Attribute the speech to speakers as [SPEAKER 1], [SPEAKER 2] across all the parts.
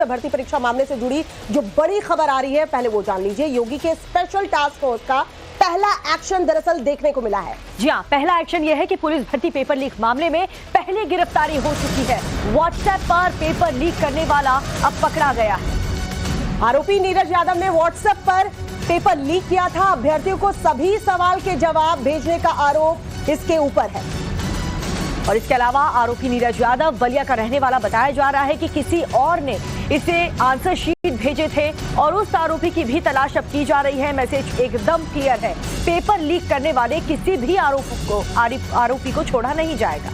[SPEAKER 1] भर्ती परीक्षा मामले से जुड़ी जो बड़ी खबर आ रही है, पहले वो जान लीजिए। योगी के स्पेशल टास्क फोर्स का पहला एक्शन दरअसल देखने को मिला है।
[SPEAKER 2] जी हां, पहला एक्शन यह है कि पुलिस भर्ती पेपर लीक मामले में पहले गिरफ्तारी हो चुकी है। व्हाट्सएप पर पेपर लीक करने वाला अब पकड़ा गया है।
[SPEAKER 1] आरोपी नीरज यादव ने व्हाट्सएप पर पेपर लीक किया था। अभ्यर्थियों को सभी सवाल के जवाब भेजने का आरोप इसके ऊपर है।
[SPEAKER 2] और इसके अलावा आरोपी नीरज यादव बलिया का रहने वाला बताया जा रहा है कि किसी और ने इसे आंसर शीट भेजे थे और उस आरोपी की भी तलाश अब की जा रही है। मैसेज एकदम क्लियर है, पेपर लीक करने वाले किसी भी आरोपी को छोड़ा नहीं जाएगा।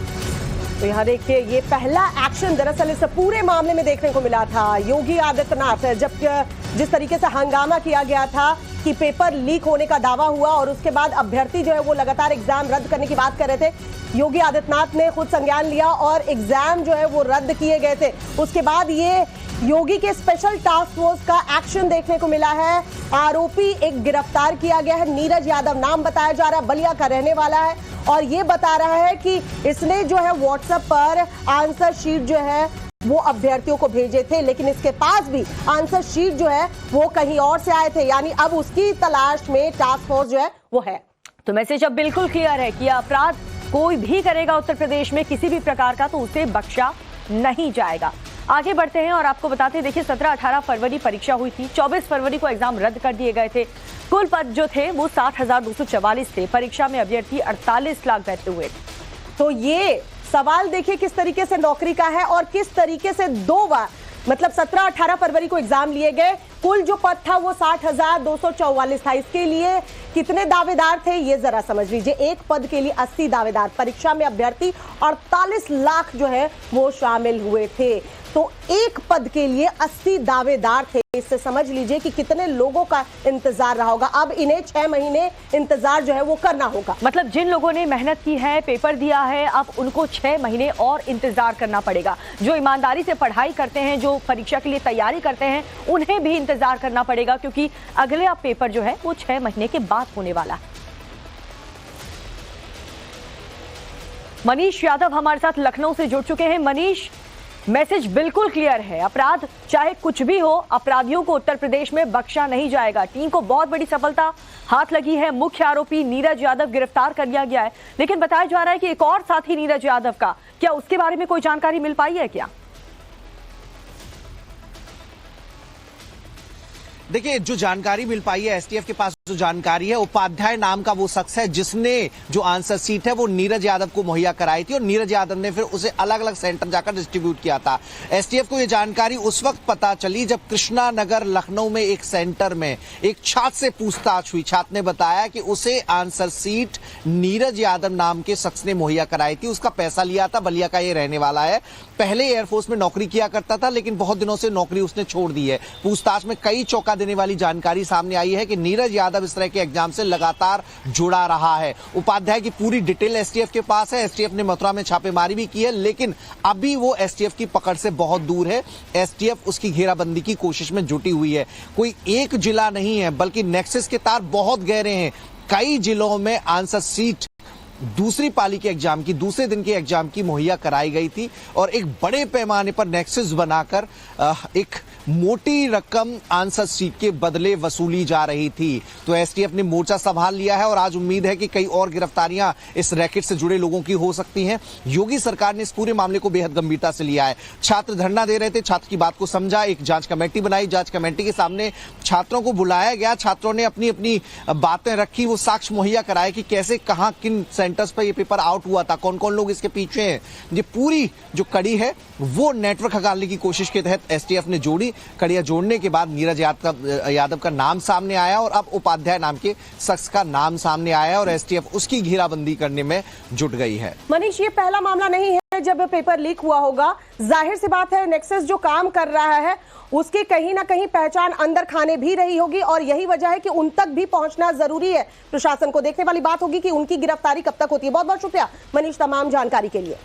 [SPEAKER 1] तो यहाँ देखिए, ये पहला एक्शन दरअसल इस पूरे मामले में देखने को मिला था। योगी आदित्यनाथ, जब जिस तरीके से हंगामा किया गया था कि पेपर लीक होने का दावा हुआ और उसके बाद अभ्यर्थी जो है वो लगातार एग्जाम रद्द करने की बात कर रहे थे, योगी आदित्यनाथ ने खुद संज्ञान लिया और एग्जाम जो है वो रद्द किए गए थे। उसके बाद ये योगी के स्पेशल टास्क फोर्स का एक्शन देखने को मिला है। आरोपी एक गिरफ्तार किया गया है। नीरज यादव नाम बताया जा रहा है, बलिया का रहने वाला है और ये बता रहा है कि इसने जो है व्हाट्सएप पर आंसर शीट जो है वो अभ्यर्थियों को भेजे थे, लेकिन इसके पास भी आंसर शीट जो है वो कहीं और से आए थे। यानी अब उसकी तलाश में टास्क फोर्स जो है वो है।
[SPEAKER 2] तो मैसेज अब बिल्कुल क्लियर है कि अपराध कोई भी करेगा उत्तर प्रदेश में किसी भी प्रकार का, तो उसे बख्शा नहीं जाएगा। आगे बढ़ते हैं और आपको बताते हैं, देखिए 17-18 फरवरी परीक्षा हुई थी, 24 फरवरी को एग्जाम रद्द कर दिए गए थे। कुल पद जो थे वो 60,244 थे। परीक्षा में अभ्यर्थी 48 लाख बैठे हुए थे।
[SPEAKER 1] तो ये सवाल देखिए किस तरीके से नौकरी का है और किस तरीके से 2 बार, मतलब 17-18 फरवरी को एग्जाम लिए गए। कुल जो पद था वो 60,244 था। इसके लिए कितने दावेदार थे ये जरा समझ लीजिए। एक पद के लिए 80 दावेदार, परीक्षा में अभ्यर्थी 48 लाख जो है वो शामिल हुए थे। तो एक पद के लिए 80 दावेदार थे। इससे समझ लीजिए कि कितने लोगों का इंतजार रहा होगा। अब इन्हें 6 महीने इंतजार जो है वो करना होगा।
[SPEAKER 2] मतलब जिन लोगों ने मेहनत की है, पेपर दिया है, अब उनको 6 महीने और इंतजार करना पड़ेगा। जो ईमानदारी से पढ़ाई करते हैं, जो परीक्षा के लिए तैयारी करते हैं, उन्हें भी इंतजार करना पड़ेगा, क्योंकि अगला पेपर जो है वो 6 महीने के बाद होने वाला है। मनीष यादव हमारे साथ लखनऊ से जुड़ चुके हैं। मनीष, मैसेज बिल्कुल क्लियर है, अपराध चाहे कुछ भी हो, अपराधियों को उत्तर प्रदेश में बख्शा नहीं जाएगा। टीम को बहुत बड़ी सफलता हाथ लगी है। मुख्य आरोपी नीरज यादव गिरफ्तार कर लिया गया है, लेकिन बताया जा रहा है कि एक और साथी नीरज यादव का, क्या उसके बारे में कोई जानकारी मिल पाई है क्या?
[SPEAKER 3] देखिए, जो जानकारी मिल पाई है, एसटीएफ के पास जो जानकारी है, उपाध्याय नाम का वो शख्स है जिसने जो आंसर सीट है वो नीरज यादव को मुहैया कराई थी और नीरज यादव ने फिर उसे अलग अलग सेंटर जाकर डिस्ट्रीब्यूट किया था। एसटीएफ को ये जानकारी उस वक्त पता चली जब कृष्णा नगर लखनऊ में एक सेंटर में एक छात्र से पूछताछ हुई। छात्र ने बताया कि उसे आंसर सीट नीरज यादव नाम के शख्स ने मुहैया कराई थी, उसका पैसा लिया था। बलिया का ये रहने वाला है, पहले एयरफोर्स में नौकरी किया करता था, लेकिन बहुत दिनों से नौकरी उसने छोड़ दी है। पूछताछ में कई चौंका देने वाली जानकारी सामने आई है कि नीरज यादव इस तरह के एग्जाम से लगातार जुड़ा रहा है। उपाध्याय की पूरी डिटेल एसटीएफ के पास है। एसटीएफ ने मथुरा में छापेमारी भी की है, लेकिन अभी वो एसटीएफ की पकड़ से बहुत दूर है। एसटीएफ उसकी घेराबंदी की कोशिश में जुटी हुई है। कोई एक जिला नहीं है, बल्कि नेक्सस के तार बहुत गहरे हैं। कई जिलों में आंसर सीट दूसरी पाली के एग्जाम की, दूसरे दिन के एग्जाम की मुहैया कराई गई थी और एक बड़े पैमाने पर नेक्सस बनाकर एक मोटी रकम आंसर सीट के बदले वसूली जा रही थी। तो एसटीएफ ने मोर्चा संभाल लिया है और आज उम्मीद है कि कई और गिरफ्तारियां इस रैकेट से जुड़े लोगों की हो सकती हैं। योगी सरकार ने इस पूरे मामले को बेहद गंभीरता से लिया है। छात्र धरना दे रहे थे, छात्र की बात को समझा, एक जांच कमेटी बनाई, जांच कमेटी के सामने छात्रों को बुलाया गया, छात्रों ने अपनी अपनी बातें रखी, वो साक्ष्य मुहैया कराए कि कैसे, कहां, किन सेंटर्स पर ये पेपर आउट हुआ था, कौन कौन लोग इसके पीछे हैं। ये पूरी जो कड़ी है वो नेटवर्क खंगालने की कोशिश के तहत एसटीएफ ने जोड़ी। कड़ियां जोड़ने के बाद नीरज यादव का नाम सामने आया और अब उपाध्याय नाम के शख्स का नाम सामने आया और एसटीएफ उसकी घेराबंदी करने में जुट गई है।
[SPEAKER 1] मनीष, ये पहला मामला नहीं है जब पेपर लीक हुआ होगा। जाहिर सी बात है, नेक्सस जो काम कर रहा है उसकी कहीं ना कहीं पहचान अंदर खाने भी रही होगी और यही वजह है कि उन तक भी पहुंचना जरूरी है। प्रशासन को देखने वाली बात होगी कि उनकी गिरफ्तारी कब तक होती है। बहुत बहुत शुक्रिया मनीष तमाम जानकारी के लिए।